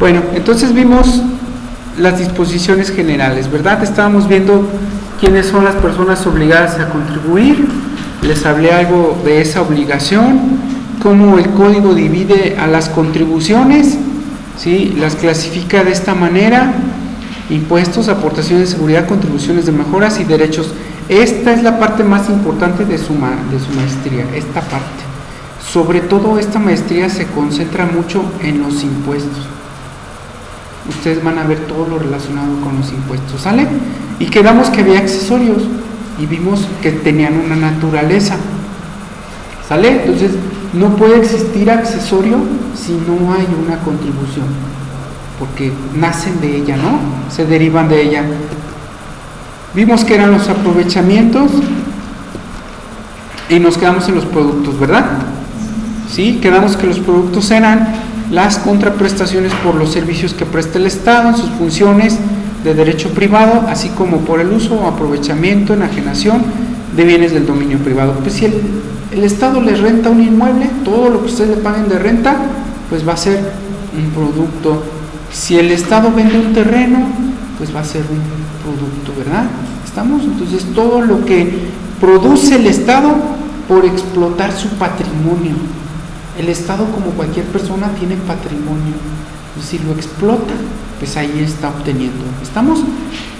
Bueno, entonces vimos las disposiciones generales, ¿verdad? Estábamos viendo quiénes son las personas obligadas a contribuir, les hablé algo de esa obligación, cómo el código divide a las contribuciones, ¿sí? Las clasifica de esta manera: impuestos, aportaciones de seguridad, contribuciones de mejoras y derechos. Esta es la parte más importante de su maestría, esta parte. Sobre todo esta maestría se concentra mucho en los impuestos. Ustedes van a ver todo lo relacionado con los impuestos, ¿sale? Y quedamos que había accesorios y vimos que tenían una naturaleza, ¿sale? Entonces no puede existir accesorio si no hay una contribución, porque nacen de ella, ¿no? Se derivan de ella. Vimos que eran los aprovechamientos y nos quedamos en los productos, ¿verdad? Sí, quedamos que los productos eran las contraprestaciones por los servicios que presta el Estado en sus funciones de derecho privado, así como por el uso o aprovechamiento, enajenación de bienes del dominio privado. Pues si el Estado les renta un inmueble, todo lo que ustedes le paguen de renta, pues va a ser un producto. Si el Estado vende un terreno, pues va a ser un producto, ¿verdad? ¿Estamos? Entonces todo lo que produce el Estado por explotar su patrimonio. El Estado, como cualquier persona, tiene patrimonio. Si lo explota, pues ahí está obteniendo. ¿Estamos?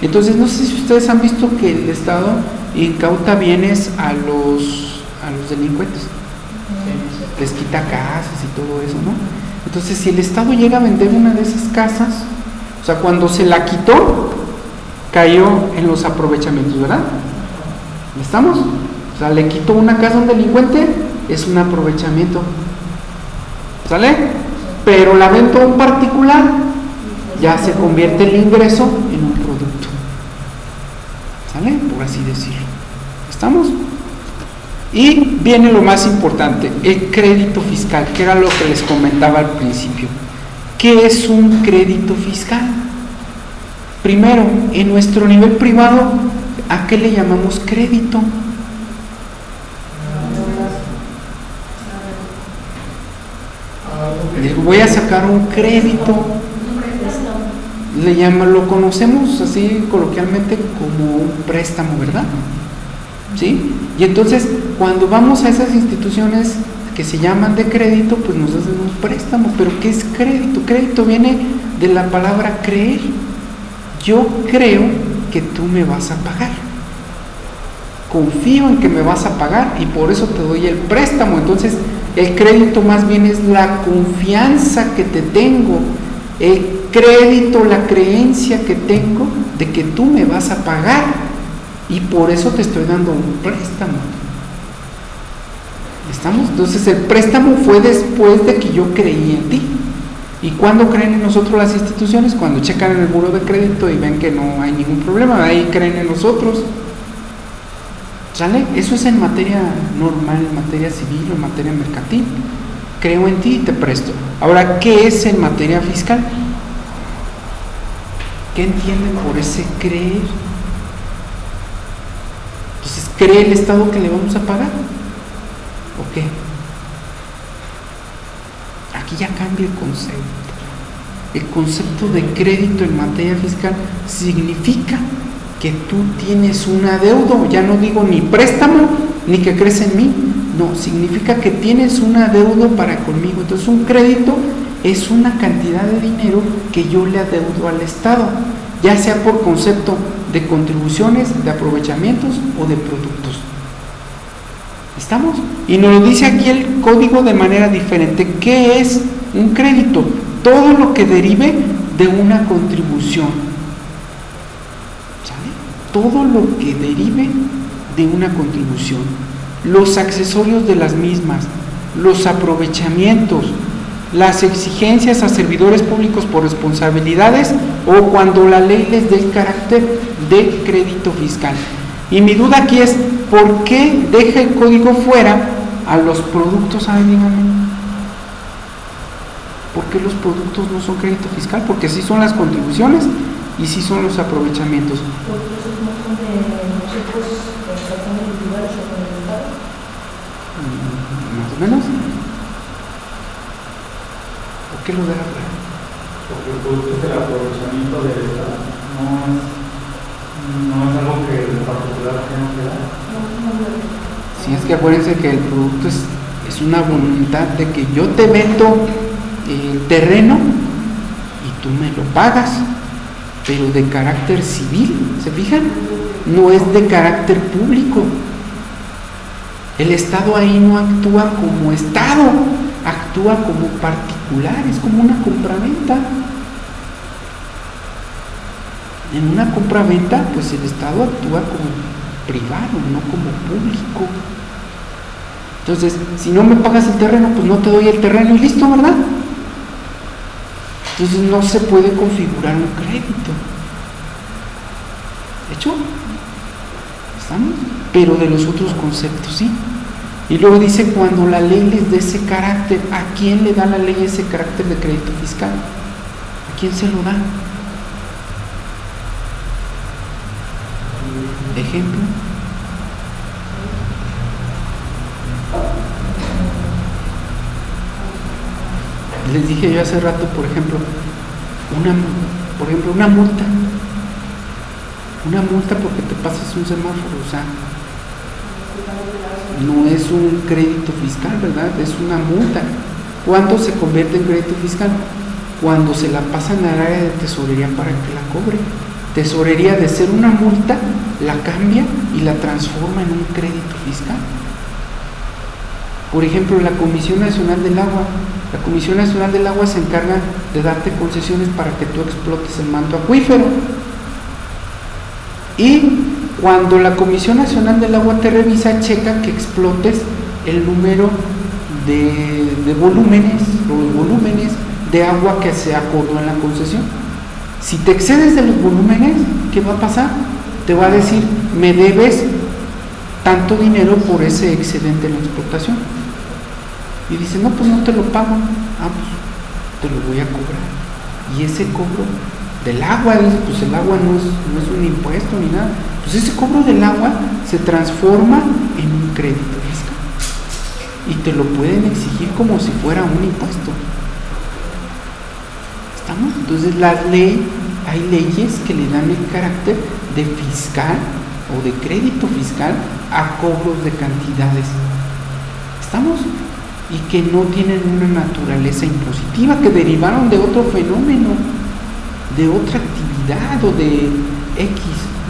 Entonces, no sé si ustedes han visto que el Estado incauta bienes a los delincuentes. Les quita casas y todo eso, ¿no? Entonces, si el Estado llega a vender una de esas casas, o sea, cuando se la quitó, cayó en los aprovechamientos, ¿verdad? ¿Estamos? O sea, le quitó una casa a un delincuente, es un aprovechamiento. ¿Sale? Pero la venta a un particular ya se convierte el ingreso en un producto. ¿Sale? Por así decirlo. ¿Estamos? Y viene lo más importante, el crédito fiscal, que era lo que les comentaba al principio. ¿Qué es un crédito fiscal? Primero, en nuestro nivel privado, ¿a qué le llamamos crédito? Voy a sacar un crédito, lo conocemos así coloquialmente como un préstamo, ¿verdad? ¿Sí? Y entonces cuando vamos a esas instituciones que se llaman de crédito, pues nos hacen un préstamo. ¿Pero qué es crédito? Crédito viene de la palabra creer. Yo creo que tú me vas a pagar, confío en que me vas a pagar y por eso te doy el préstamo. Entonces el crédito más bien es la confianza que te tengo, el crédito, la creencia que tengo de que tú me vas a pagar y por eso te estoy dando un préstamo. ¿Estamos? Entonces el préstamo fue después de que yo creí en ti. ¿Y cuándo creen en nosotros las instituciones? Cuando checan en el buró de crédito y ven que no hay ningún problema, ahí creen en nosotros. ¿Sale? Eso es en materia normal, en materia civil o en materia mercantil. Creo en ti y te presto. Ahora, ¿qué es en materia fiscal? ¿Qué entienden por ese creer? Entonces, ¿cree el Estado que le vamos a pagar? ¿O qué? Aquí ya cambia el concepto. El concepto de crédito en materia fiscal significa que tú tienes un adeudo, ya no digo ni préstamo, ni que crees en mí, no, significa que tienes un adeudo para conmigo. Entonces un crédito es una cantidad de dinero que yo le adeudo al Estado, ya sea por concepto de contribuciones, de aprovechamientos o de productos. ¿Estamos? Y nos lo dice aquí el código de manera diferente. ¿Qué es un crédito? Todo lo que derive de una contribución. Todo lo que derive de una contribución, los accesorios de las mismas, los aprovechamientos, las exigencias a servidores públicos por responsabilidades o cuando la ley les dé el carácter de crédito fiscal. Y mi duda aquí es, ¿por qué deja el código fuera a los productos? A ver, díganme. ¿Por qué los productos no son crédito fiscal? Porque sí son las contribuciones y sí son los aprovechamientos. Más o menos. qué lo deja fuera? Porque el producto es el aprovechamiento del Estado, no es algo que el particular tenga que dar. Sí, es que acuérdense que el producto es una voluntad de que yo te vendo el terreno y tú me lo pagas, pero de carácter civil, ¿se fijan? No es de carácter público. El Estado ahí no actúa como Estado, actúa como particular, es como una compraventa. En una compraventa, pues el Estado actúa como privado, no como público. Entonces, si no me pagas el terreno, pues no te doy el terreno y listo, ¿verdad? Entonces no se puede configurar un crédito. ¿Hecho? ¿Estamos? Pero de los otros conceptos, sí. Y luego dice, cuando la ley les dé ese carácter, ¿a quién le da la ley ese carácter de crédito fiscal? ¿A quién se lo da? Ejemplo. Les dije yo hace rato, por ejemplo, una multa. Una multa porque te pasas un semáforo, o sea, no es un crédito fiscal, ¿verdad? Es una multa. ¿Cuándo se convierte en crédito fiscal? Cuando se la pasan al área de tesorería para que la cobre. Tesorería, de ser una multa, la cambia y la transforma en un crédito fiscal. Por ejemplo, la Comisión Nacional del Agua. La Comisión Nacional del Agua se encarga de darte concesiones para que tú explotes el manto acuífero. Y cuando la Comisión Nacional del Agua te revisa, checa que explotes el número de volúmenes, los volúmenes de agua que se acordó en la concesión. Si te excedes de los volúmenes, ¿qué va a pasar? Te va a decir, me debes tanto dinero por ese excedente en la explotación. Y dice, no, pues no te lo pago. Ah, pues te lo voy a cobrar. Y ese cobro del agua, dice, pues el agua no es un impuesto ni nada. Pues ese cobro del agua se transforma en un crédito fiscal. Y te lo pueden exigir como si fuera un impuesto. ¿Estamos? Entonces hay leyes que le dan el carácter de fiscal o de crédito fiscal a cobros de cantidades. ¿Estamos? Y que no tienen una naturaleza impositiva, que derivaron de otro fenómeno, de otra actividad o de X,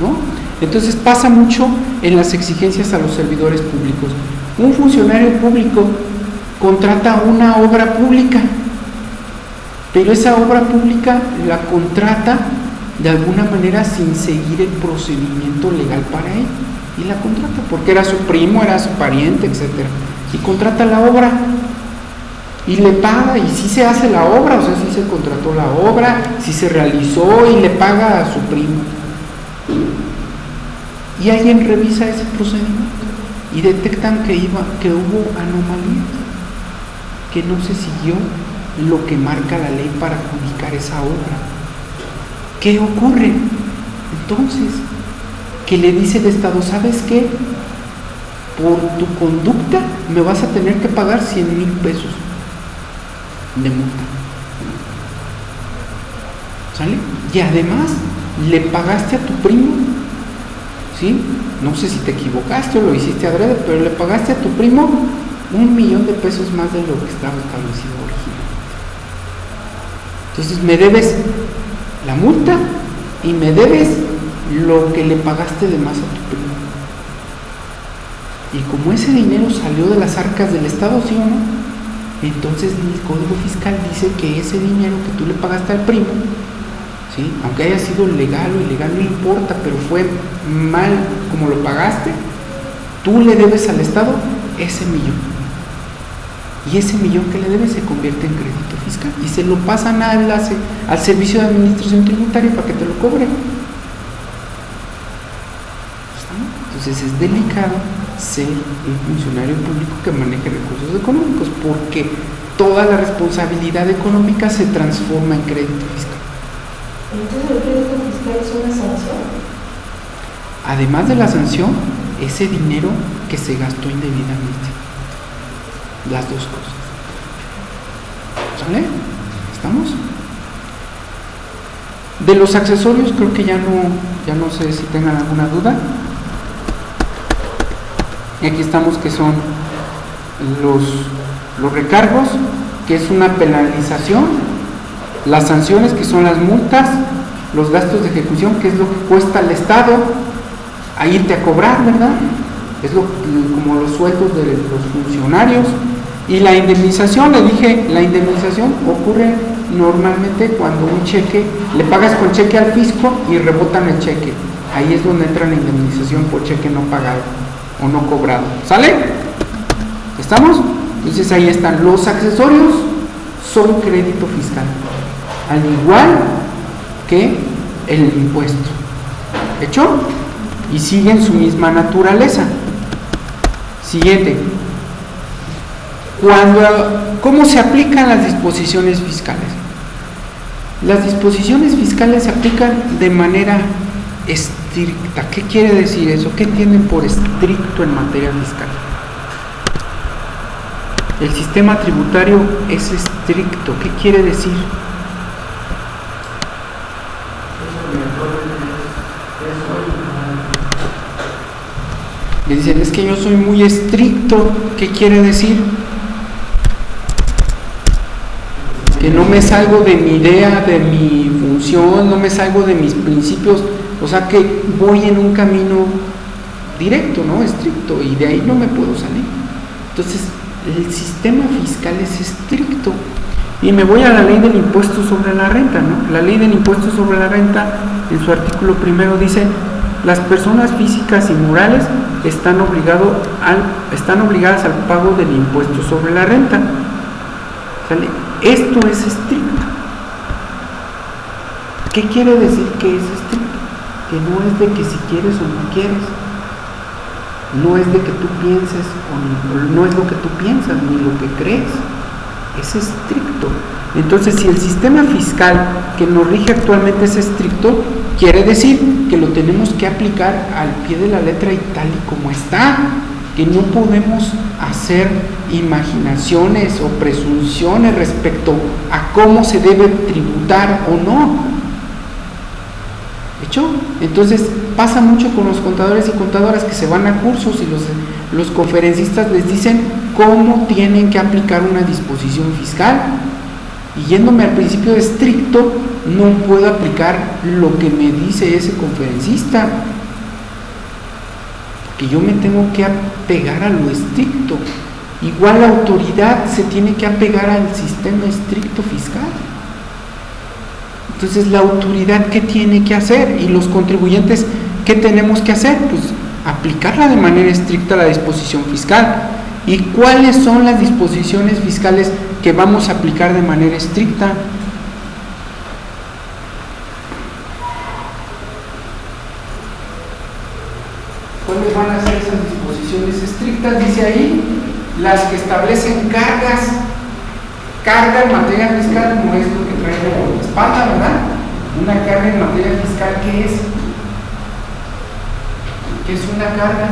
¿no? Entonces pasa mucho en las exigencias a los servidores públicos. Un funcionario público contrata una obra pública, pero esa obra pública la contrata de alguna manera sin seguir el procedimiento legal para él, y la contrata porque era su primo, era su pariente, etcétera, y contrata la obra y le paga, y sí se hace la obra, o sea, sí se contrató la obra, sí se realizó y le paga a su primo, y alguien revisa ese procedimiento y detectan que hubo anomalías, que no se siguió lo que marca la ley para adjudicar esa obra. ¿Qué ocurre? Entonces, que le dice el Estado, ¿sabes qué? Por tu conducta me vas a tener que pagar 100,000 pesos de multa. ¿Sale? Y además le pagaste a tu primo, ¿sí? No sé si te equivocaste o lo hiciste adrede, pero le pagaste a tu primo 1,000,000 de pesos más de lo que estaba establecido originalmente. Entonces me debes la multa y me debes lo que le pagaste de más a tu primo. Y como ese dinero salió de las arcas del Estado, ¿sí o no? Entonces el Código Fiscal dice que ese dinero que tú le pagaste al primo, ¿sí? Aunque haya sido legal o ilegal, no importa, pero fue mal como lo pagaste, tú le debes al Estado ese millón. Y ese millón que le debes se convierte en crédito fiscal y se lo pasan al Servicio de Administración Tributaria para que te lo cobre. Entonces es delicado ser un funcionario público que maneje recursos económicos, porque toda la responsabilidad económica se transforma en crédito fiscal. Entonces el crédito fiscal es una sanción. Además de la sanción, ese dinero que se gastó indebidamente. Las dos cosas. ¿Sale? ¿Estamos? De los accesorios creo que ya no sé si tengan alguna duda. Y aquí estamos, que son los recargos, que es una penalización, las sanciones, que son las multas, los gastos de ejecución, que es lo que cuesta al Estado a irte a cobrar, ¿verdad? Es como los sueldos de los funcionarios. Y la indemnización, le dije, la indemnización ocurre normalmente cuando un cheque, le pagas con cheque al fisco y rebotan el cheque. Ahí es donde entra la indemnización por cheque no pagado o no cobrado. ¿Sale? ¿Estamos? Entonces ahí están. Los accesorios son crédito fiscal, al igual que el impuesto. ¿Hecho? Y siguen su misma naturaleza. Siguiente. ¿Cómo se aplican las disposiciones fiscales? Las disposiciones fiscales se aplican de manera estricta. ¿Qué quiere decir eso? ¿Qué entienden por estricto en materia fiscal? El sistema tributario es estricto. ¿Qué quiere decir? Le dicen, es que yo soy muy estricto. ¿Qué quiere decir? Que no me salgo de mi idea, de mi función, no me salgo de mis principios, o sea que voy en un camino directo, ¿no? Estricto, y de ahí no me puedo salir. Entonces, el sistema fiscal es estricto. Y me voy a la ley del impuesto sobre la renta, ¿no? La ley del impuesto sobre la renta, en su artículo primero, dice: las personas físicas y morales están obligadas al pago del impuesto sobre la renta. ¿Sale? Esto es estricto. ¿Qué quiere decir que es estricto? Que no es de que si quieres o no quieres, no es de que tú pienses o no es lo que tú piensas ni lo que crees, es estricto. Entonces, si el sistema fiscal que nos rige actualmente es estricto, quiere decir que lo tenemos que aplicar al pie de la letra y tal y como está, que no podemos hacer imaginaciones o presunciones respecto a cómo se debe tributar o no. ¿Hecho? Entonces pasa mucho con los contadores y contadoras que se van a cursos y los conferencistas les dicen cómo tienen que aplicar una disposición fiscal, y yéndome al principio de estricto no puedo aplicar lo que me dice ese conferencista, que yo me tengo que apegar a lo estricto. Igual la autoridad se tiene que apegar al sistema estricto fiscal. Entonces, la autoridad, ¿qué tiene que hacer? Y los contribuyentes, ¿qué tenemos que hacer? Pues aplicarla de manera estricta la disposición fiscal. ¿Y cuáles son las disposiciones fiscales que vamos a aplicar de manera estricta? ¿Cuáles van a ser esas disposiciones estrictas? Dice ahí, las que establecen carga en materia fiscal, como es lo que trae la espalda, ¿verdad? Una carga en materia fiscal, ¿qué es? ¿Qué es una carga?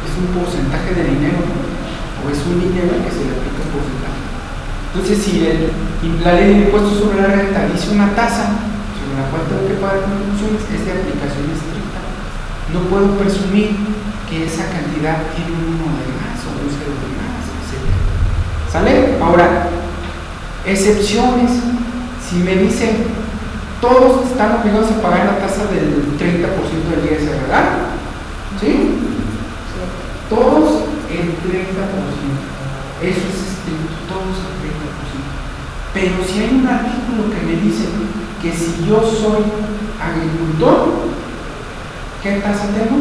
Es un porcentaje de dinero, ¿no? O es un dinero que se le aplica un porcentaje. Entonces, si la ley de impuestos sobre la renta dice una tasa sobre la cual tengo que pagar contribuciones, es de aplicación estricta. No puedo presumir que esa cantidad tiene un 1 de más o un 0 de más, etc. ¿Sale? Ahora, excepciones. Si me dicen, todos están obligados a pagar la tasa del 30% del ISR, ¿verdad? ¿Sí? Todos el 30%. Eso es estricto, todos el 30%. Pero si hay un artículo que me dice que si yo soy agricultor, ¿qué tasa tengo?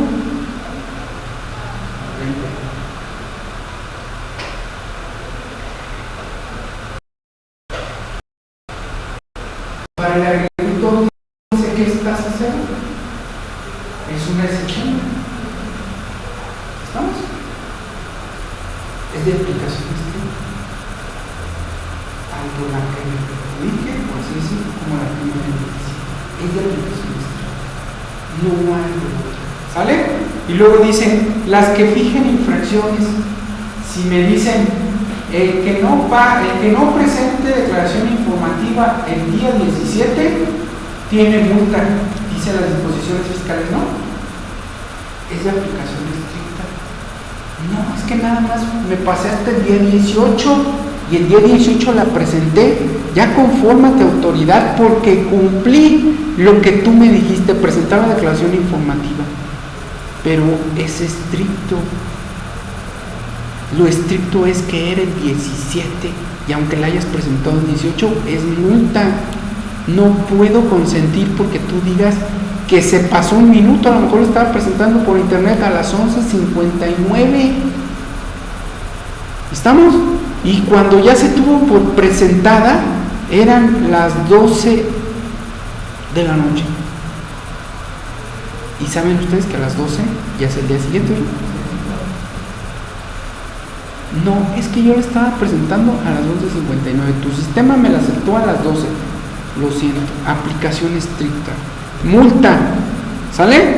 30. Para el agricultor, no sé qué tasa cero. Es una excepción. ¿Estamos? Es de aplicación estricta. Tanto la que me perjudique, por así decirlo, como la que me beneficie. Es de aplicación estricta. No hay de otra. ¿Sale? Y luego dicen, las que fijen infracciones. Si me dicen el que no presente declaración informativa el día 17 tiene multa, dice las disposiciones fiscales, ¿no? Es de aplicación estricta. No, es que nada más me pasé hasta el día 18 y el día 18 la presenté. Ya confórmate, autoridad, porque cumplí lo que tú me dijiste, presentar la declaración informativa. Pero es estricto. Lo estricto es que era el 17 y aunque la hayas presentado el 18 es multa. No puedo consentir porque tú digas que se pasó un minuto, a lo mejor lo estaba presentando por internet a las 11:59. ¿Estamos? Y cuando ya se tuvo por presentada eran las 12 de la noche. Y saben ustedes que a las 12 ya es el día siguiente, ¿no? No, es que yo la estaba presentando a las 11:59. Tu sistema me la aceptó a las 12. Lo siento, aplicación estricta. Multa, ¿sale?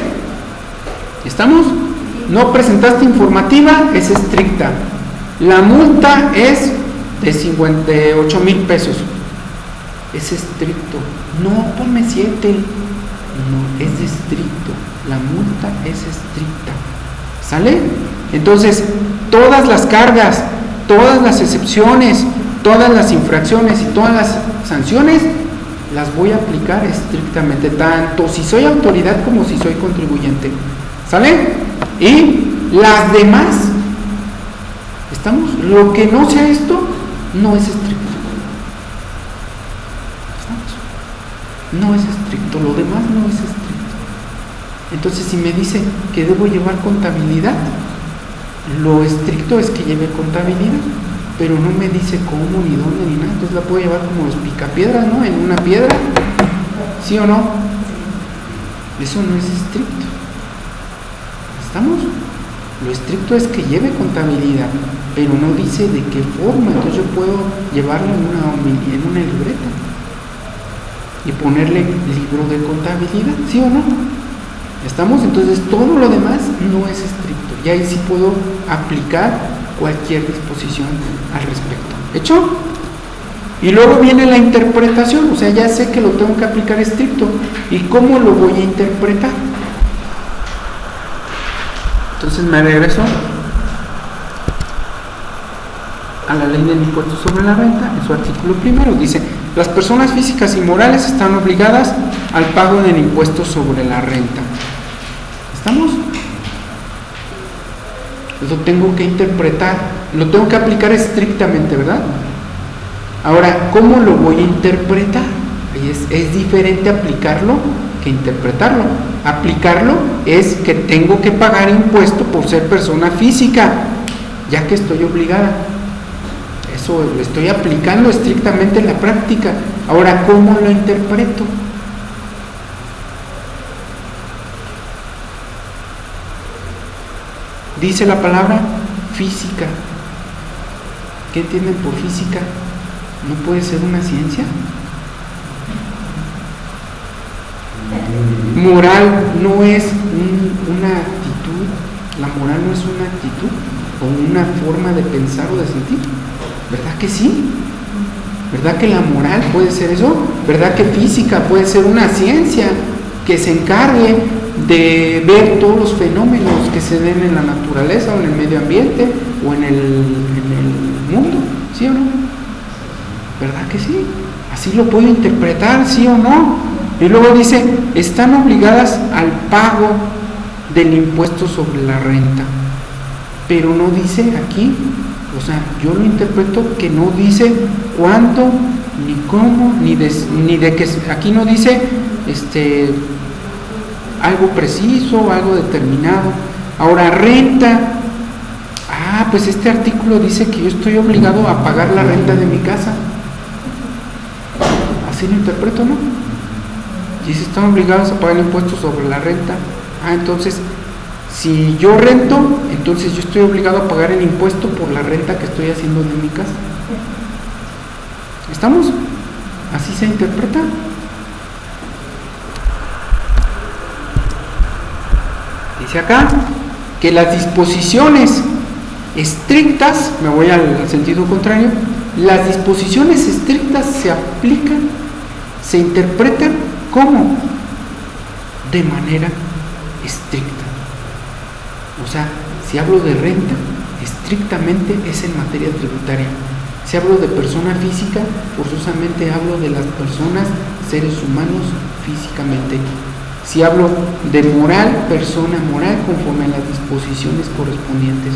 ¿Estamos? No presentaste informativa, es estricta. La multa es de 58,000 pesos. Es estricto. No, ponme 7. No, es estricto. La multa es estricta. ¿Sale? Entonces, todas las cargas, todas las excepciones, todas las infracciones y todas las sanciones las voy a aplicar estrictamente, tanto si soy autoridad como si soy contribuyente. ¿Sale? Y las demás, ¿estamos? Lo que no sea esto, no es estricto. ¿Estamos? No es estricto, lo demás no es estricto. Entonces, si me dice que debo llevar contabilidad, lo estricto es que lleve contabilidad, pero no me dice cómo, ni dónde, ni nada. Entonces la puedo llevar como los picapiedras, ¿no? En una piedra, ¿sí o no? Eso no es estricto. ¿Estamos? Lo estricto es que lleve contabilidad, pero no dice de qué forma. Entonces yo puedo llevarlo en una libreta y ponerle libro de contabilidad, ¿sí o no? ¿Estamos? Entonces todo lo demás no es estricto. Y ahí sí puedo aplicar cualquier disposición al respecto. ¿Hecho? Y luego viene la interpretación, o sea, ya sé que lo tengo que aplicar estricto. ¿Y cómo lo voy a interpretar? Entonces me regreso a la ley del impuesto sobre la renta, en su artículo primero. Dice, las personas físicas y morales están obligadas al pago del impuesto sobre la renta. ¿Estamos? Lo tengo que interpretar, lo tengo que aplicar estrictamente, ¿verdad? Ahora, ¿cómo lo voy a interpretar? Es diferente aplicarlo que interpretarlo. Aplicarlo es que tengo que pagar impuesto por ser persona física, ya que estoy obligada. Eso lo estoy aplicando estrictamente en la práctica. Ahora, ¿cómo lo interpreto? Dice la palabra física. ¿Qué entienden por física? ¿No puede ser una ciencia? Moral no es una actitud. La moral no es una actitud o una forma de pensar o de sentir. ¿Verdad que sí? ¿Verdad que la moral puede ser eso? ¿Verdad que física puede ser una ciencia que se encargue de ver todos los fenómenos que se den en la naturaleza o en el medio ambiente o en el mundo? ¿Sí o no? ¿Verdad que sí? Así lo puedo interpretar, ¿sí o no? Y luego dice, están obligadas al pago del impuesto sobre la renta. Pero no dice aquí, o sea, yo lo interpreto que no dice cuánto, ni cómo, ni de que, aquí no dice algo preciso, algo determinado. Ahora, renta, pues este artículo dice que yo estoy obligado a pagar la renta de mi casa. Así lo interpreto, ¿no? Y si están obligados a pagar el impuesto sobre la renta, entonces, si yo rento, entonces yo estoy obligado a pagar el impuesto por la renta que estoy haciendo de mi casa. ¿Estamos? ¿Así se interpreta? Dice acá que las disposiciones estrictas, me voy al sentido contrario, las disposiciones estrictas se aplican, se interpretan como de manera estricta. O sea, si hablo de renta, estrictamente es en materia tributaria. Si hablo de persona física, forzosamente hablo de las personas, seres humanos físicamente. Si hablo de moral, persona moral conforme a las disposiciones correspondientes.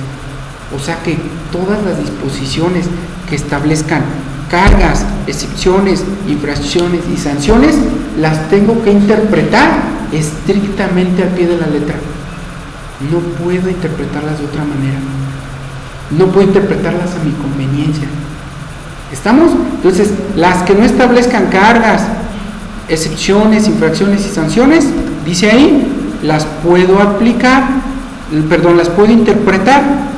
O sea que todas las disposiciones que establezcan cargas, excepciones, infracciones y sanciones, las tengo que interpretar estrictamente al pie de la letra. No puedo interpretarlas de otra manera. No puedo interpretarlas a mi conveniencia. ¿Estamos? Entonces, las que no establezcan cargas, excepciones, infracciones y sanciones, dice ahí, las puedo aplicar, las puedo interpretar,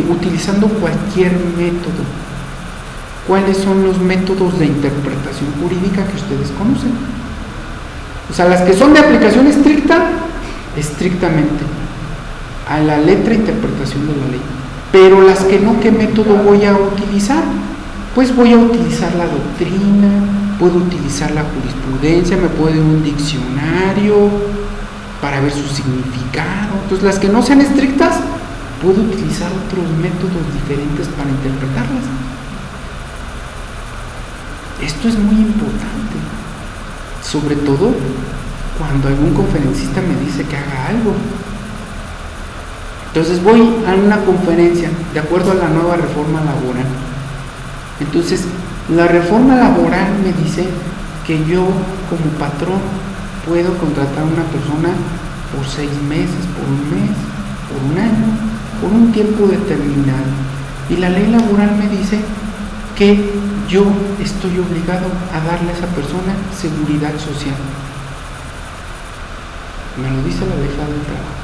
utilizando cualquier método. ¿Cuáles son los métodos de interpretación jurídica que ustedes conocen? O sea, las que son de aplicación estricta, estrictamente, a la letra interpretación de la ley. Pero las que no, ¿qué método voy a utilizar? Pues voy a utilizar la doctrina, puedo utilizar la jurisprudencia, me puedo ir a un diccionario para ver su significado. Entonces, las que no sean estrictas, puedo utilizar otros métodos diferentes para interpretarlas. Esto es muy importante, sobre todo cuando algún conferencista me dice que haga algo. Entonces voy a una conferencia de acuerdo a la nueva reforma laboral. Entonces, la reforma laboral me dice que yo como patrón puedo contratar a una persona por 6 meses, por un mes, por un año, por un tiempo determinado. Y la ley laboral me dice que yo estoy obligado a darle a esa persona seguridad social. Me lo dice la Ley Federal del Trabajo.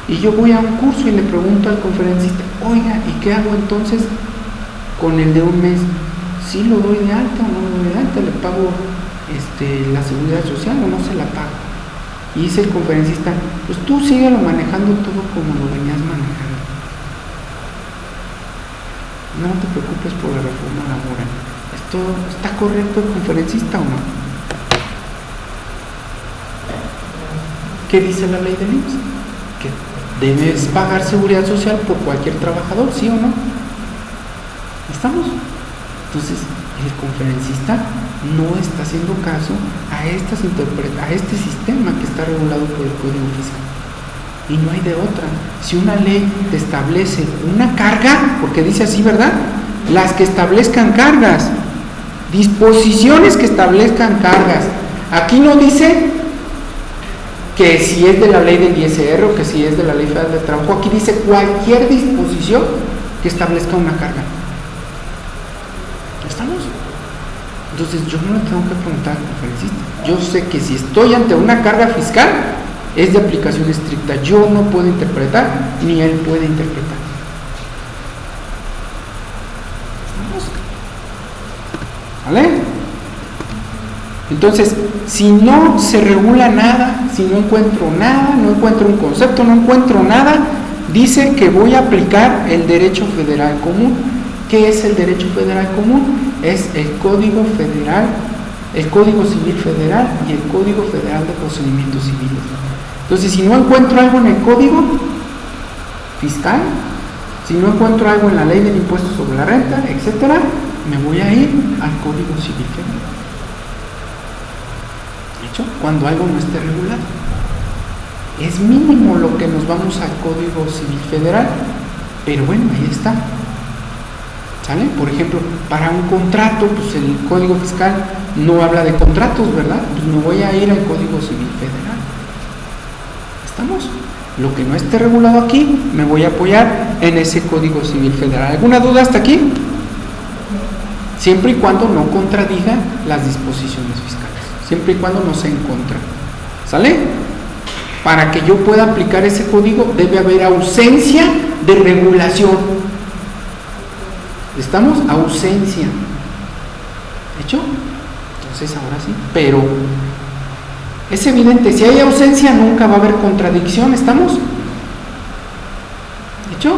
Y yo voy a un curso y le pregunto al conferencista, oiga, ¿y qué hago entonces con el de un mes? ¿Sí lo doy de alta o no lo doy de alta? ¿Le pago la seguridad social o no se la pago? Y dice el conferencista, pues tú síguelo manejando todo como lo venías manejando. No te preocupes por la reforma laboral. ¿Esto está correcto el conferencista o no? ¿Qué dice la ley del IMSS? Que debes pagar seguridad social por cualquier trabajador, ¿sí o no? ¿Estamos? Entonces, el conferencista no está haciendo caso a este sistema que está regulado por el Código Fiscal. Y no hay de otra. Si una ley te establece una carga, porque dice así, ¿verdad? Las que establezcan cargas, disposiciones que establezcan cargas. Aquí no dice que si es de la ley del ISR o que si es de la Ley Federal del Trabajo. Aquí dice cualquier disposición que establezca una carga. ¿Estamos? Entonces yo no le tengo que preguntar al conferencista. Yo sé que si estoy ante una carga fiscal, es de aplicación estricta. Yo no puedo interpretar, ni él puede interpretar. ¿Vale? Entonces, si no se regula nada, si no encuentro nada, no encuentro un concepto, no encuentro nada, dice que voy a aplicar el derecho federal común. ¿Qué es el derecho federal común? Es el Código Federal, el Código Civil Federal y el Código Federal de Procedimientos Civiles. Entonces, si no encuentro algo en el Código Fiscal, si no encuentro algo en la Ley del Impuesto sobre la Renta, etcétera, me voy a ir al Código Civil Federal. ¿Hecho? Cuando algo no esté regulado. Es mínimo lo que nos vamos al Código Civil Federal, pero bueno, ahí está. ¿Sale? Por ejemplo, para un contrato, pues el Código Fiscal no habla de contratos, ¿verdad? Pues me voy a ir al Código Civil Federal. ¿Estamos? Lo que no esté regulado aquí, me voy a apoyar en ese Código Civil Federal. ¿Alguna duda hasta aquí? Siempre y cuando no contradiga las disposiciones fiscales. Siempre y cuando no sea en contra. ¿Sale? Para que yo pueda aplicar ese código, debe haber ausencia de regulación. ¿Estamos? Ausencia. ¿Hecho? Entonces ahora sí. Pero es evidente, si hay ausencia nunca va a haber contradicción. ¿Estamos? ¿Hecho?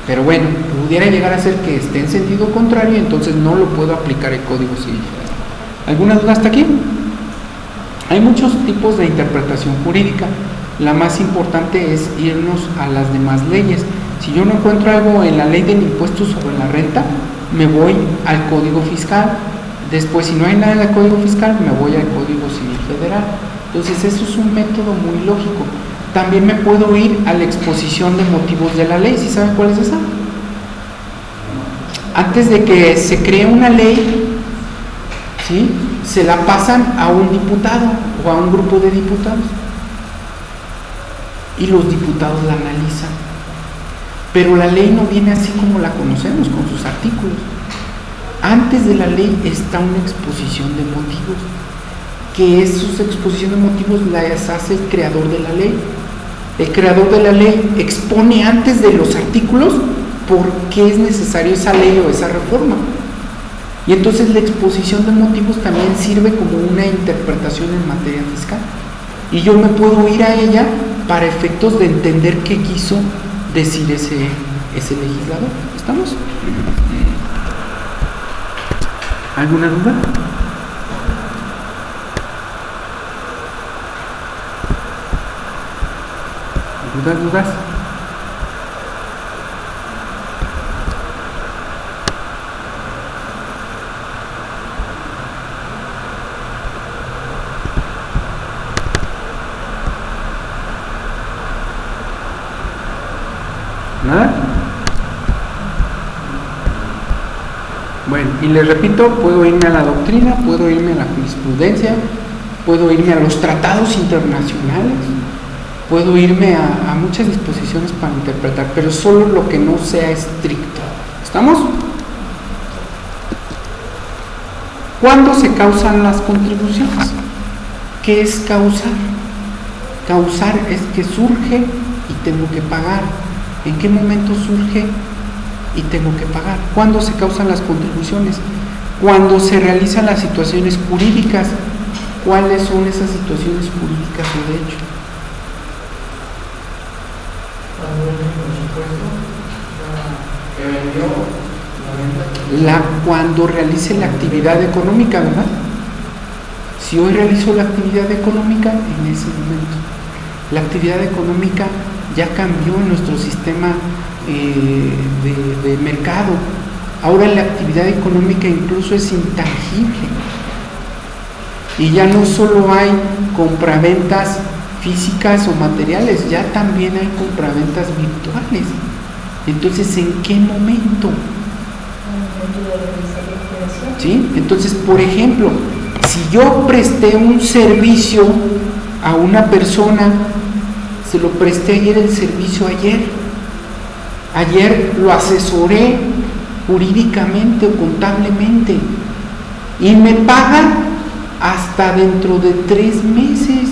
Pero bueno, pudiera llegar a ser que esté en sentido contrario, entonces no lo puedo aplicar el Código Civil Federal. ¿Alguna duda hasta aquí? Hay muchos tipos de interpretación jurídica. La más importante es irnos a las demás leyes. Si yo no encuentro algo en la ley del impuesto sobre la renta, me voy al Código Fiscal. Después, si no hay nada en el Código Fiscal, me voy al Código Civil Federal. Entonces, eso es un método muy lógico. También me puedo ir a la exposición de motivos de la ley. ¿Sí saben cuál es esa? Antes de que se cree una ley, ¿sí?, se la pasan a un diputado o a un grupo de diputados. Y los diputados la analizan. Pero la ley no viene así como la conocemos, con sus artículos. Antes de la ley está una exposición de motivos, que esa exposición de motivos las hace el creador de la ley. El creador de la ley expone antes de los artículos por qué es necesario esa ley o esa reforma. Y entonces la exposición de motivos también sirve como una interpretación en materia fiscal. Y yo me puedo ir a ella para efectos de entender qué quiso decir ese legislador. ¿Estamos? ¿Alguna duda? ¿Dudas? ¿Nada? Bueno, y les repito, puedo irme a la doctrina, puedo irme a la jurisprudencia, puedo irme a los tratados internacionales, puedo irme a muchas disposiciones para interpretar, pero solo lo que no sea estricto. ¿Estamos? ¿Cuándo se causan las contribuciones? ¿Qué es causar? Causar es que surge y tengo que pagar. ¿En qué momento surge y tengo que pagar? ¿Cuándo se causan las contribuciones? Cuando se realizan las situaciones jurídicas. ¿Cuáles son esas situaciones jurídicas o de hecho? Cuando realice la actividad económica, ¿verdad? Si hoy realizo la actividad económica, en ese momento. La actividad económica ya cambió en nuestro sistema de mercado. Ahora la actividad económica incluso es intangible. Y ya no solo hay compraventas físicas o materiales, ya también hay compraventas virtuales. Entonces, ¿en qué momento? ¿Sí? Entonces, por ejemplo, si yo presté un servicio a una persona, se lo presté ayer el servicio ayer lo asesoré jurídicamente o contablemente y me pagan hasta dentro de 3 meses.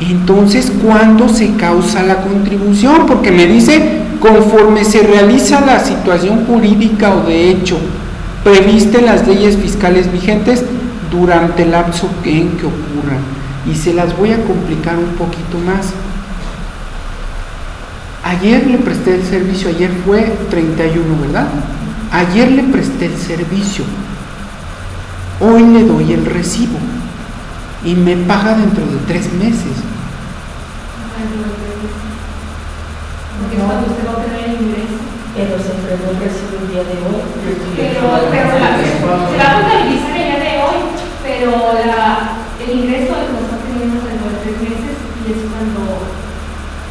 Entonces, ¿cuándo se causa la contribución? Porque me dice, conforme se realiza la situación jurídica o de hecho prevista en las leyes fiscales vigentes durante el lapso en que ocurran. Y se las voy a complicar un poquito más. Ayer le presté el servicio, ayer fue 31, ¿verdad? Ayer le presté el servicio. Hoy le doy el recibo y me paga dentro de 3 meses. Porque cuando usted va a tener el ingreso. Pero se entregó el recibo el día de hoy. Pero Se va a contabilizar el día de hoy, pero el ingreso lo está teniendo dentro de 3 meses y es cuando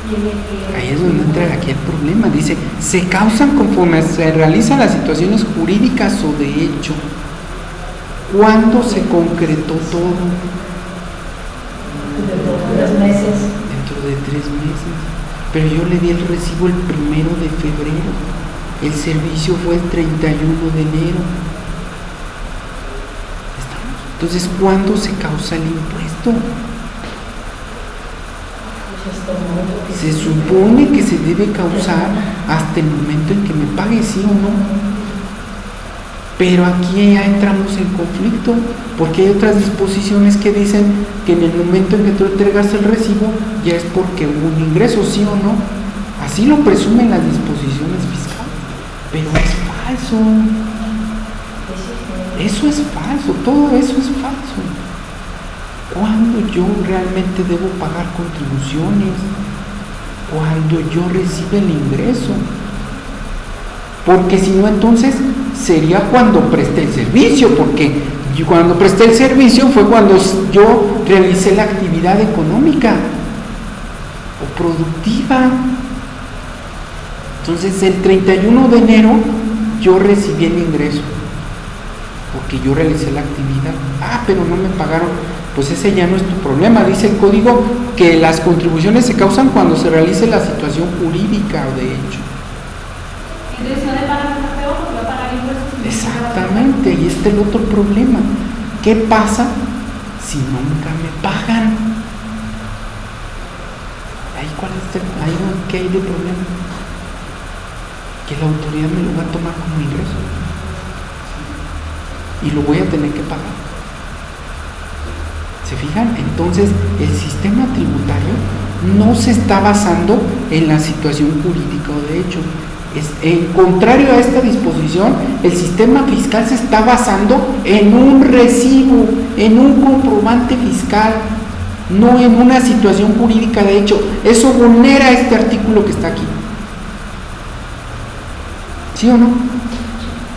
tiene que. Ahí es donde entra aquí el problema. Dice, se causan conforme se realizan las situaciones jurídicas o de hecho. ¿Cuándo se concretó todo? Dentro de 3 meses. Dentro de 3 meses. Pero yo le di el recibo el 1 de febrero. El servicio fue el 31 de enero. ¿Estamos? Entonces, ¿cuándo se causa el impuesto? Se supone que se debe causar hasta el momento en que me pague, ¿sí o no? Pero aquí ya entramos en conflicto. Porque hay otras disposiciones que dicen que en el momento en que tú entregas el recibo ya es porque hubo un ingreso, ¿sí o no? Así lo presumen las disposiciones fiscales, pero es falso. Eso es falso, todo eso es falso. ¿Cuándo yo realmente debo pagar contribuciones? Cuando yo reciba el ingreso. Porque si no, entonces sería cuando presté el servicio, porque cuando presté el servicio fue cuando yo realicé la actividad económica o productiva. Entonces el 31 de enero yo recibí el ingreso porque yo realicé la actividad. Pero no me pagaron. Pues ese ya no es tu problema. Dice el código que las contribuciones se causan cuando se realice la situación jurídica o de hecho. Entonces no le pagan a peor porque va a pagar impuestos. Exactamente, y este es el otro problema. ¿Qué pasa si nunca me pagan? ¿Qué hay de problema? Que la autoridad me lo va a tomar como ingreso y lo voy a tener que pagar. ¿Se fijan? Entonces el sistema tributario no se está basando en la situación jurídica o de hecho. En contrario a esta disposición, el sistema fiscal se está basando en un recibo, en un comprobante fiscal, no en una situación jurídica de hecho. Eso vulnera este artículo que está aquí. ¿Sí o no?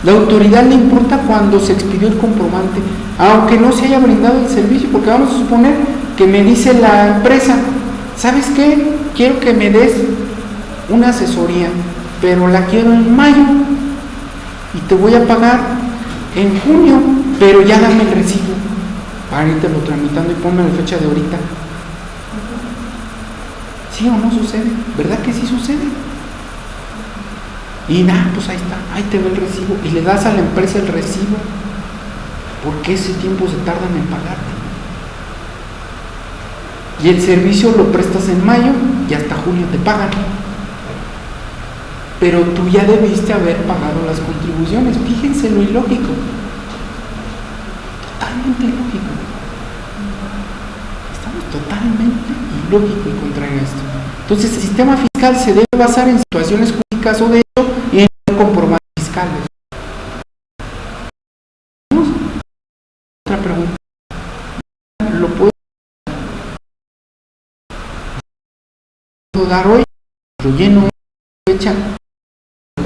La autoridad le importa cuando se expidió el comprobante, aunque no se haya brindado el servicio, porque vamos a suponer que me dice la empresa, ¿sabes qué? Quiero que me des una asesoría, pero la quiero en mayo y te voy a pagar en junio, pero ya dame el recibo para irte lo tramitando y ponme la fecha de ahorita. ¿Sí o no sucede? ¿Verdad que sí sucede? Y nada, pues ahí está, ahí te ve el recibo y le das a la empresa el recibo. ¿Por qué ese tiempo se tardan en pagarte? Y el servicio lo prestas en mayo y hasta junio te pagan. Pero tú ya debiste haber pagado las contribuciones. Fíjense lo ilógico. Totalmente ilógico. Estamos totalmente ilógico y contrario a esto. Entonces el sistema fiscal se debe basar en situaciones jurídicas o de hecho y en comprobantes fiscales. Otra pregunta. ¿Lo puedo dar hoy? Lo lleno fecha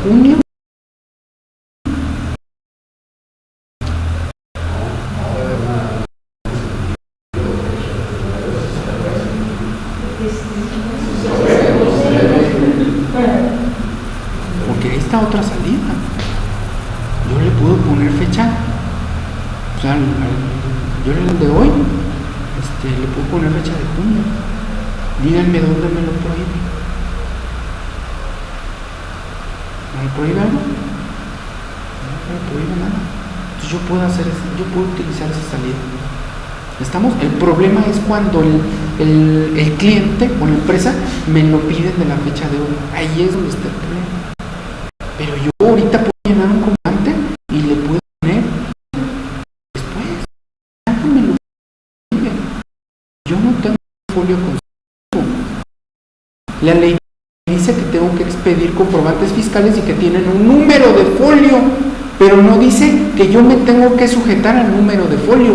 junio. Porque ahí está otra salida. Yo le puedo poner fecha, o sea, yo el de hoy le puedo poner fecha de junio. Díganme dónde me lo prohíbe. ¿Me lo prohíbe algo? No me prohíbe nada. Entonces yo puedo utilizar esa salida. ¿Estamos? El problema es cuando el cliente o la empresa me lo piden de la fecha de hoy. Ahí es donde está el problema. Pero yo ahorita puedo llenar un comprobante y le puedo poner después. Ya no me lo piden. Yo no tengo folio consigo. La ley dice que tengo que expedir comprobantes fiscales y que tienen un número de folio, pero no dice que yo me tengo que sujetar al número de folio.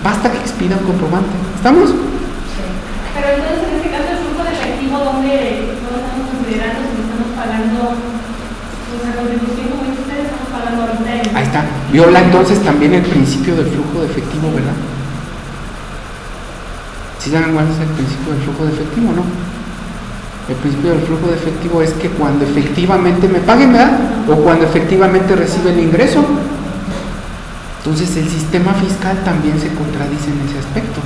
Basta que expida un comprobante. ¿Estamos? Sí. Pero entonces en este caso el flujo de efectivo, ¿dónde estamos considerando si estamos pagando la contribución como ustedes estamos pagando ahorita? Ahí está. Viola entonces también el principio del flujo de efectivo, ¿verdad? ¿Sí saben cuál es el principio del flujo de efectivo, no? El principio del flujo de efectivo es que cuando efectivamente me paguen, ¿verdad? O cuando efectivamente recibe el ingreso. Entonces el sistema fiscal también se contradice en ese aspecto.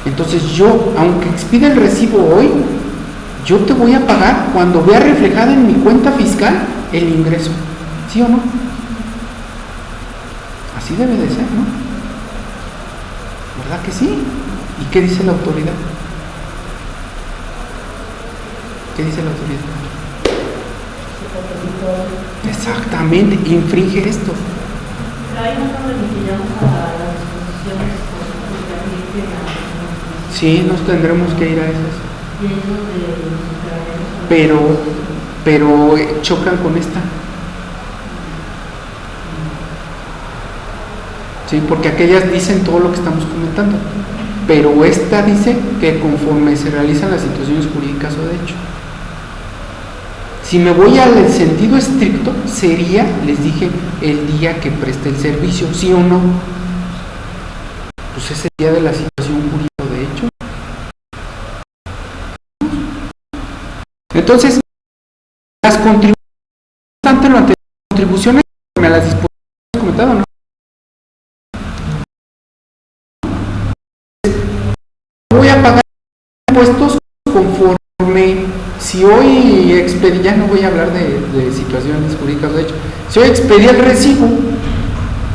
Entonces yo, aunque expida el recibo hoy, yo te voy a pagar cuando vea reflejada en mi cuenta fiscal el ingreso. ¿Sí o no? Así debe de ser, ¿no? ¿Verdad que sí? ¿Y qué dice la autoridad? ¿Qué dice la autoridad? Exactamente, infringe esto. Pero ahí no nos remitiríamos a las disposiciones porque Sí, nos tendremos que ir a esas. y ahí es donde Pero chocan con esta. Sí, porque aquellas dicen todo lo que estamos comentando, pero esta dice que conforme se realizan las situaciones jurídicas o de hecho. Si me voy al sentido estricto, sería, les dije, el día que preste el servicio, ¿sí o no? Pues ese día de la situación jurídica o de hecho. Entonces, las contribuciones, ante lo anterior, contribuciones a las disposiciones comentadas, ¿no? Voy a pagar impuestos conforme, si hoy expedí, ya no voy a hablar de situaciones jurídicas, de hecho, si hoy expedí el recibo,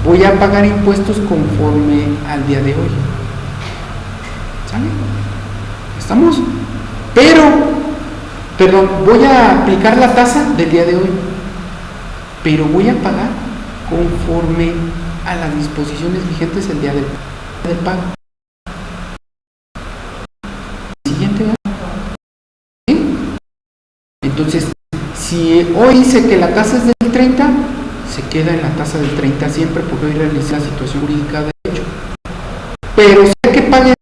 voy a pagar impuestos conforme al día de hoy. ¿Sale? ¿Estamos? Perdón, voy a aplicar la tasa del día de hoy, pero voy a pagar conforme a las disposiciones vigentes el día del pago. Siguiente, ¿verdad? ¿Sí? Entonces, si hoy dice que la tasa es del 30, se queda en la tasa del 30 siempre, porque hoy realicé la situación jurídica de hecho. Pero si hay que pague,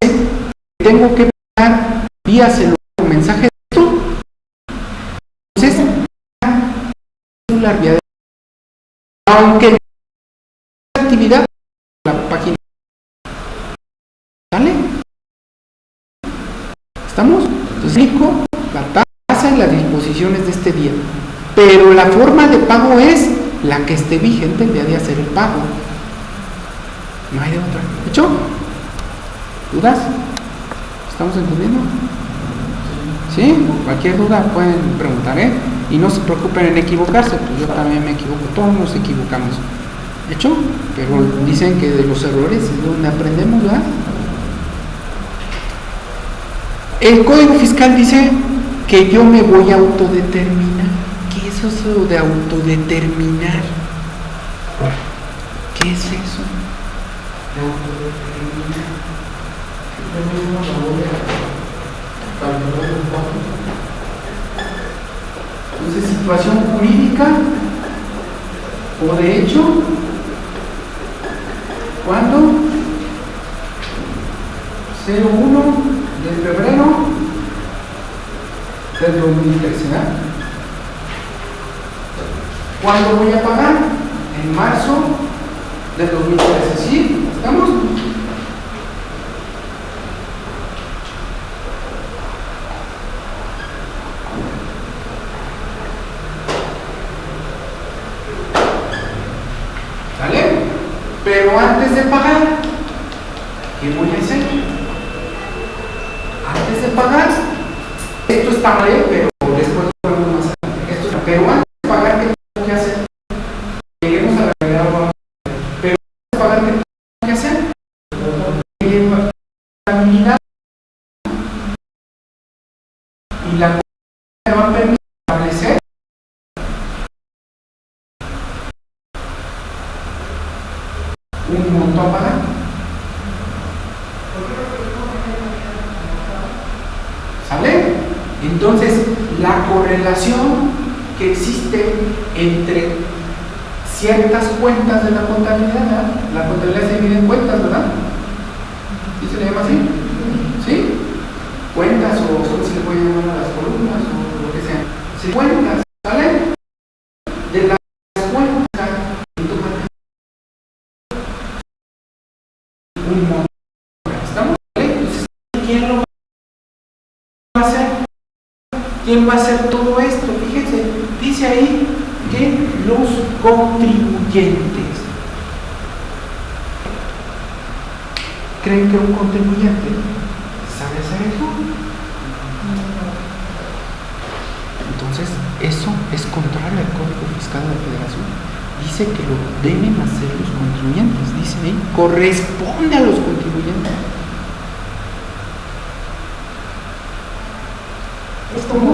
tengo que pagar vía celular o mensaje de texto, entonces celular vía de, aunque la actividad la página, ¿sale? ¿Estamos? Entonces explico la tasa y las disposiciones de este día, pero la forma de pago es la que esté vigente el día de hacer el pago. No hay de otra. ¿Hecho? ¿Dudas? ¿Estamos entendiendo? ¿Sí? Cualquier duda pueden preguntar, ¿eh? Y no se preocupen en equivocarse, pues yo también me equivoco, todos nos equivocamos. ¿Hecho? Pero dicen que de los errores es donde aprendemos, ¿verdad? El Código Fiscal dice que yo me voy a autodeterminar. ¿Qué es eso de autodeterminar? ¿Qué es eso? De autodeterminar. Entonces, situación jurídica o de hecho, ¿cuándo? 01 de febrero del 2013, ¿verdad? ¿Cuándo voy a pagar? En marzo del 2013, ¿sí? ¿Estamos? ¿Sale? Pero antes de pagar, ¿qué voy a hacer? Antes de pagar, esto está mal, pero después lo vemos más adelante. Esto está, pero antes de pagar, ¿qué tengo que hacer? Lleguemos a la realidad, vamos a ver. Pero antes de pagar, ¿qué tengo que hacer? La habilidad y la me va a permitir establecer un monto a pagar. ¿Sale? Entonces, la correlación que existe entre ciertas cuentas de la contabilidad, ¿verdad? La contabilidad se divide en cuentas, ¿verdad? ¿Sí se le llama así? ¿Sí? Cuentas o ¿cómo se le puede llamar a las columnas o lo que sea? Sí, cuentas, ¿sale? De las cuentas, un monto. ¿Estamos? ¿Vale? Entonces, ¿quién lo va a hacer? ¿Quién va a hacer todo esto? Fíjense, dice ahí que los contribuyentes. ¿Creen que un contribuyente sabe hacer eso? Entonces, eso es contrario al Código Fiscal de la Federación. Dice que lo deben hacer los contribuyentes. Dice ahí, corresponde a los contribuyentes. es como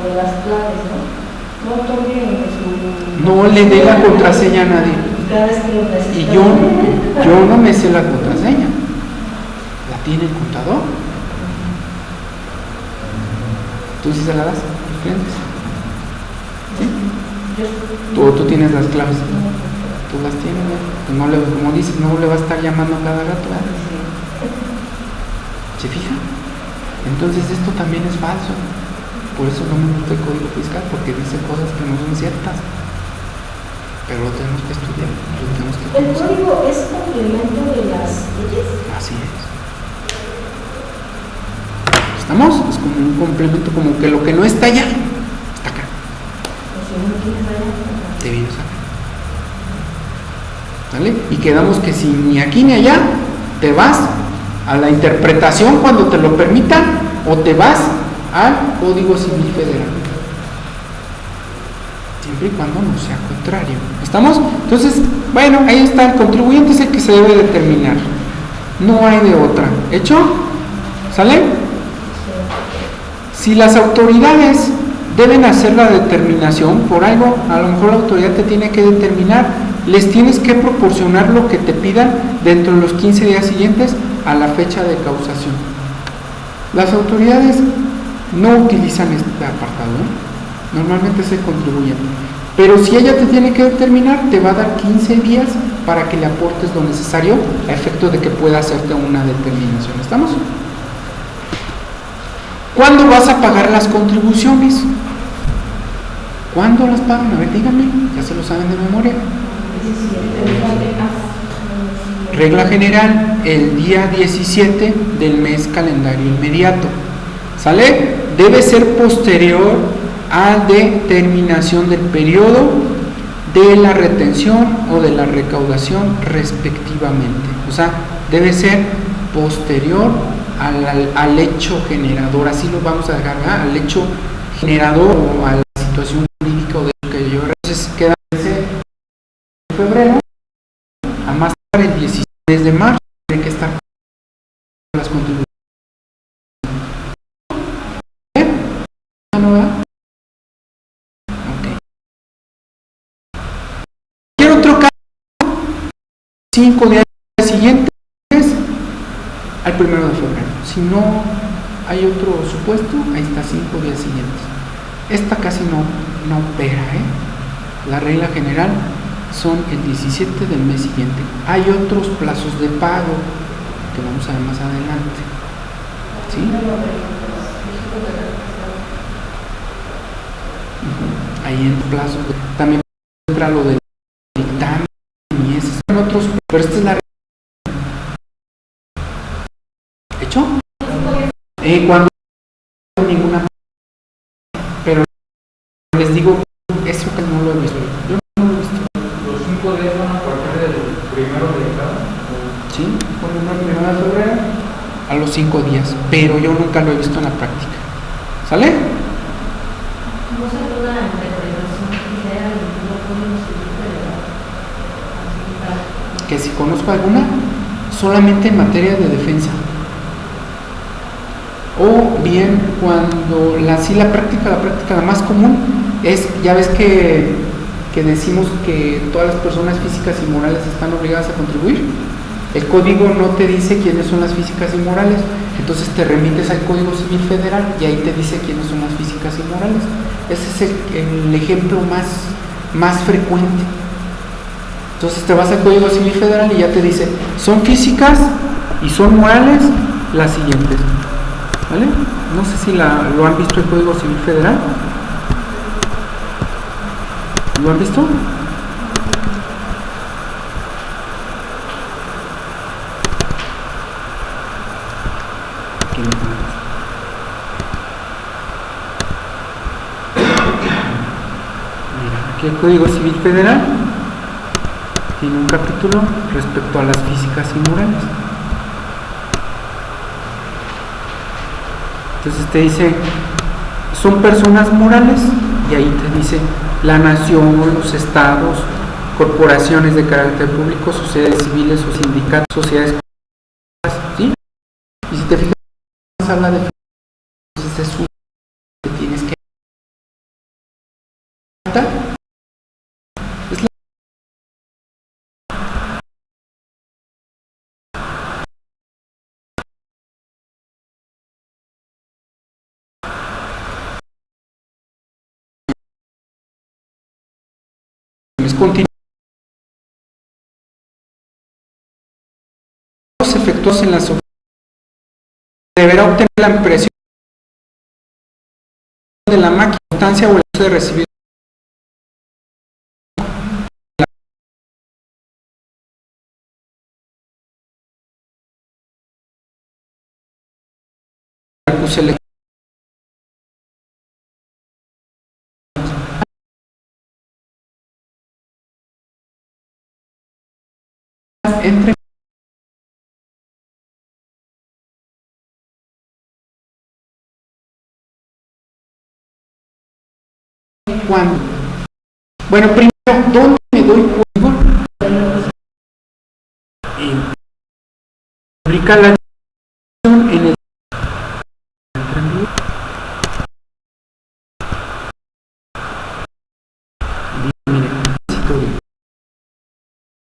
de las claves, ¿no? No otorguen su... No le dé la contraseña a nadie. cada vez que lo necesitas. Y yo no me sé la contraseña. ¿La tiene el contador? ¿Tú sí se la das a tus clientes? ¿Sí? ¿Tú tienes las claves? Tú las tienes, ¿no? Pues no le, como dices, no le va a estar llamando cada rato, ¿verdad? ¿Se fija? Entonces esto también es falso. Por eso no me gusta el Código Fiscal, porque dice cosas que no son ciertas. Pero lo tenemos que estudiar, lo tenemos que ¿El conocer. código es complemento de las leyes? Así es. ¿Estamos? Es como un complemento, como que lo que no está allá, está acá. O si uno quiere vaya. Te vienes acá. ¿Vale? Y quedamos que si ni aquí ni allá, te vas a la interpretación cuando te lo permitan, o te vas al Código Civil Federal. Siempre y cuando no sea contrario. ¿Estamos? Entonces, bueno, ahí está, el contribuyente es el que se debe determinar. No hay de otra. ¿Hecho? ¿Sale? Si las autoridades deben hacer la determinación por algo, a lo mejor la autoridad te tiene que determinar, les tienes que proporcionar lo que te pidan dentro de los 15 días siguientes a la fecha de causación. Las autoridades no utilizan este apartado, ¿eh? Normalmente se contribuyen, pero si ella te tiene que determinar, te va a dar 15 días para que le aportes lo necesario a efecto de que pueda hacerte una determinación. ¿Estamos? ¿Cuándo vas a pagar las contribuciones? ¿Cuándo las pagan? A ver, díganme, ya se lo saben de memoria. Regla general, el día 17 del mes calendario inmediato. ¿Sale? Debe ser posterior a determinación del periodo de la retención o de la recaudación respectivamente. O sea, debe ser posterior al hecho generador, así lo vamos a dejar, ¿verdad? Al hecho generador o a la situación jurídica o de lo que yo. Entonces queda en febrero, a más tarde el 16 de marzo, tiene que estar las contribuciones. ¿No, verdad? Ok. Cualquier otro caso, 5 días siguientes al 1 de febrero. Si no hay otro supuesto, ahí está 5 días siguientes. Esta casi no opera, ¿eh? La regla general son el 17 del mes siguiente. Hay otros plazos de pago que vamos a ver más adelante. ¿Sí? Ahí en plazos también entra lo del dictamen y esos son otros, pero esta es la ¿hecho? Cuando no hay ninguna, pero les digo, eso que no lo he visto. Yo no lo he visto. Los 5 días van a partir del 1 de cada. Sí, por ejemplo, el 1 de febrero a los 5 días, pero yo nunca lo he visto en la práctica. ¿Sale? No se puede la interpretación que sea del Código Civil Federal. Que si conozco alguna, solamente en materia de defensa. O bien cuando la práctica la más común es, ya ves que decimos que todas las personas físicas y morales están obligadas a contribuir. El código no te dice quiénes son las físicas y morales, entonces te remites al Código Civil Federal y ahí te dice quiénes son las físicas y morales. Ese es el ejemplo más frecuente. Entonces te vas al Código Civil Federal y ya te dice, son físicas y son morales las siguientes. ¿Vale? No sé si lo han visto el Código Civil Federal. ¿Lo han visto? Aquí lo tenemos. Mira, aquí el Código Civil Federal tiene un capítulo respecto a las físicas y morales. Entonces te dice, son personas morales, y ahí te dice la nación, los estados, corporaciones de carácter público, sociedades civiles o sindicatos, sociedades, ¿sí? Y si te fijas, habla de, entonces es un que tienes que continúa. Los efectos en la sociedad deberá obtener la impresión de la máquina, constancia o el uso de recibir entre cuando. Bueno, primero, ¿dónde me doy cuenta? Publica la dirección en el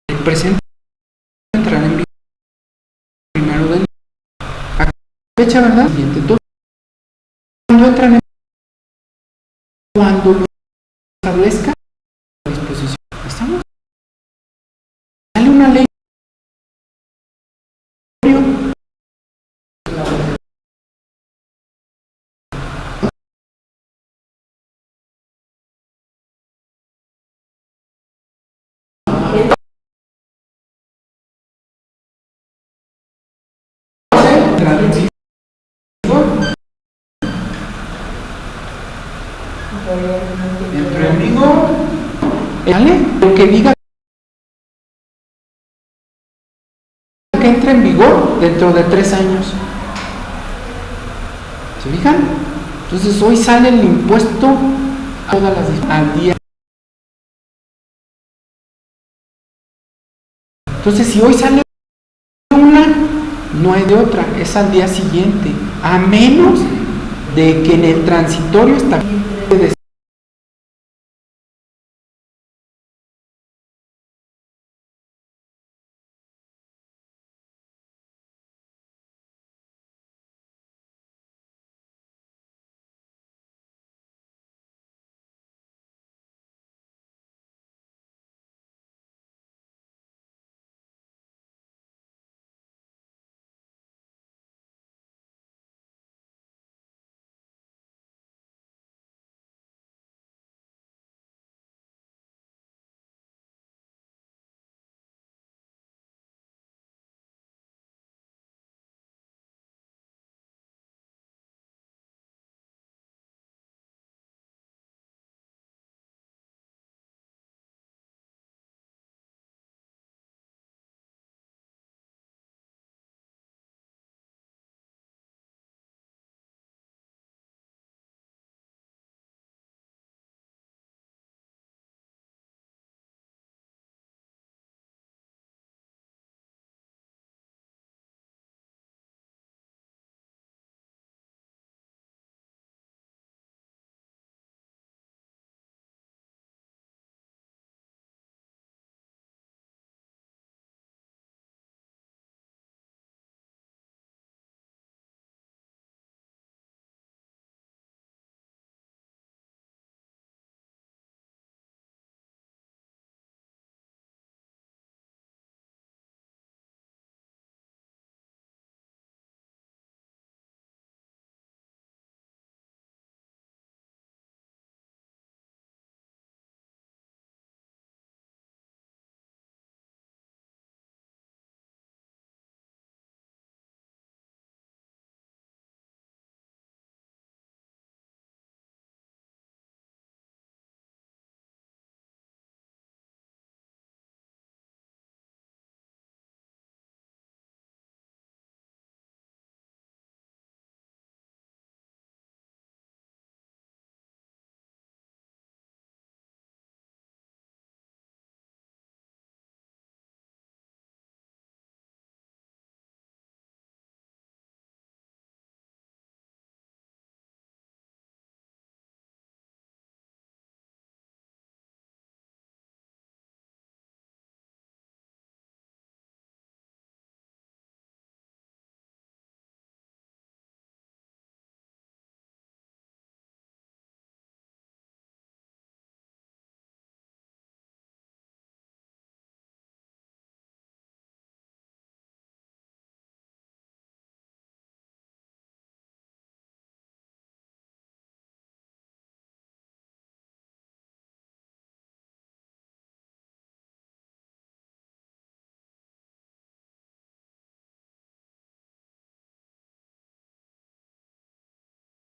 el presente entrará en vigor primero del fecha, ¿verdad? Siguiente. Entonces, cuando entran en cuando lo establezca la disposición. ¿Estamos? Sale una ley. Entre amigo, ¿vale? Lo que diga que entra en vigor dentro de 3 años. ¿Se fijan? Entonces hoy sale el impuesto a todas las al día. Entonces si hoy sale una, no hay de otra, es al día siguiente, a menos de que en el transitorio está